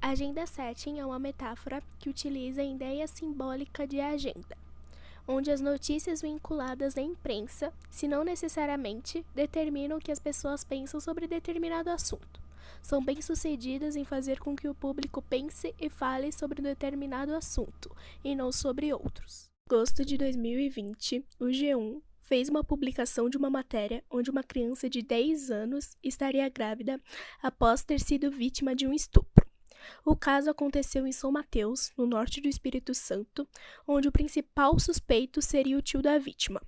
A agenda setting é uma metáfora que utiliza a ideia simbólica de agenda, onde as notícias vinculadas à imprensa, se não necessariamente, determinam o que as pessoas pensam sobre determinado assunto. São bem-sucedidas em fazer com que o público pense e fale sobre determinado assunto, e não sobre outros. Em agosto de 2020, o G1 fez uma publicação de uma matéria onde uma criança de 10 anos estaria grávida após ter sido vítima de um estupro. O caso aconteceu em São Mateus, no norte do Espírito Santo, onde o principal suspeito seria o tio da vítima.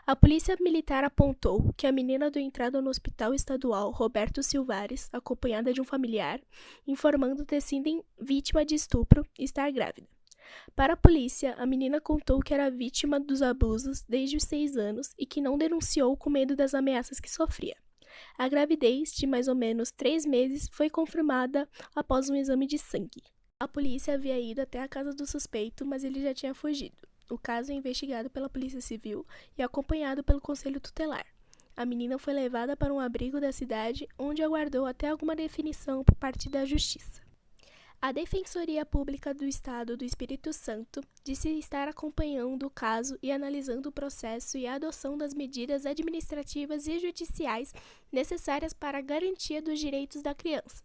A polícia militar apontou que a menina deu entrada no hospital estadual Roberto Silvares, acompanhada de um familiar, informando ter sido vítima de estupro e estar grávida. Para a polícia, a menina contou que era vítima dos abusos desde os 6 anos e que não denunciou com medo das ameaças que sofria. A gravidez, de mais ou menos 3 meses, foi confirmada após um exame de sangue. A polícia havia ido até a casa do suspeito, mas ele já tinha fugido. O caso é investigado pela Polícia Civil e acompanhado pelo Conselho Tutelar. A menina foi levada para um abrigo da cidade, onde aguardou até alguma definição por parte da Justiça. A Defensoria Pública do Estado do Espírito Santo disse estar acompanhando o caso e analisando o processo e a adoção das medidas administrativas e judiciais necessárias para a garantia dos direitos da criança,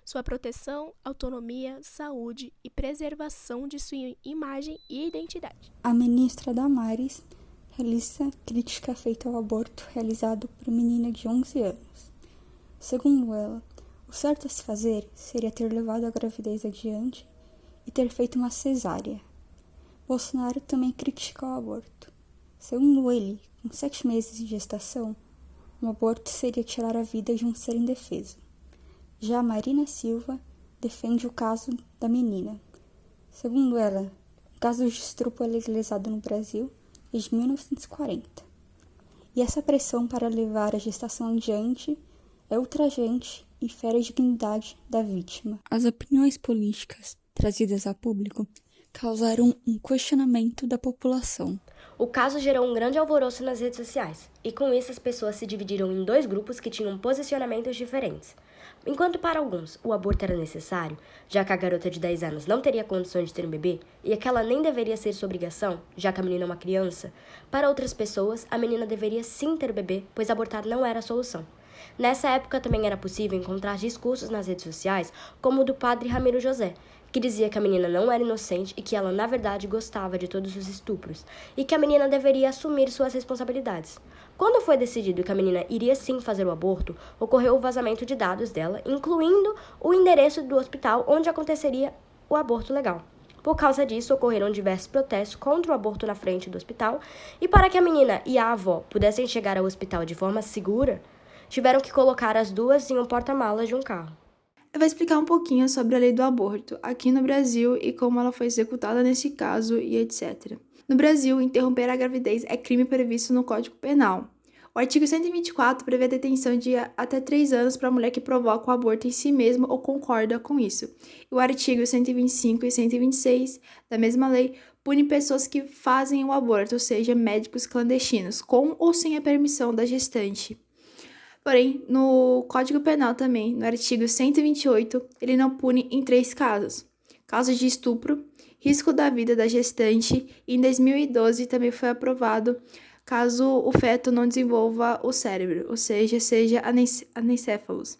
sua proteção, autonomia, saúde e preservação de sua imagem e identidade. A ministra Damares realiza crítica feita ao aborto realizado por menina de 11 anos. Segundo ela, o certo a se fazer seria ter levado a gravidez adiante e ter feito uma cesárea. Bolsonaro também critica o aborto. Segundo ele, com 7 meses de gestação, um aborto seria tirar a vida de um ser indefeso. Já Marina Silva defende o caso da menina. Segundo ela, o caso de estupro é legalizado no Brasil desde 1940. E essa pressão para levar a gestação adiante é ultrajante e fere a dignidade da vítima. As opiniões políticas trazidas a público causaram um questionamento da população. O caso gerou um grande alvoroço nas redes sociais, e com isso as pessoas se dividiram em 2 grupos que tinham posicionamentos diferentes. Enquanto para alguns o aborto era necessário, já que a garota de 10 anos não teria condições de ter um bebê, e aquela nem deveria ser sua obrigação, já que a menina é uma criança, para outras pessoas a menina deveria sim ter bebê, pois abortar não era a solução. Nessa época também era possível encontrar discursos nas redes sociais, como o do padre Ramiro José, que dizia que a menina não era inocente e que ela, na verdade, gostava de todos os estupros, e que a menina deveria assumir suas responsabilidades. Quando foi decidido que a menina iria sim fazer o aborto, ocorreu o vazamento de dados dela, incluindo o endereço do hospital onde aconteceria o aborto legal. Por causa disso, ocorreram diversos protestos contra o aborto na frente do hospital, e para que a menina e a avó pudessem chegar ao hospital de forma segura, tiveram que colocar as duas em um porta-malas de um carro. Eu vou explicar um pouquinho sobre a lei do aborto aqui no Brasil e como ela foi executada nesse caso e etc. No Brasil, interromper a gravidez é crime previsto no Código Penal. O artigo 124 prevê a detenção de até 3 anos para a mulher que provoca o aborto em si mesma ou concorda com isso. E o artigo 125 e 126 da mesma lei pune pessoas que fazem o aborto, ou seja, médicos clandestinos, com ou sem a permissão da gestante. Porém, no Código Penal também, no artigo 128, ele não pune em 3 casos. Casos de estupro, risco da vida da gestante e em 2012 também foi aprovado caso o feto não desenvolva o cérebro, ou seja anencéfalos.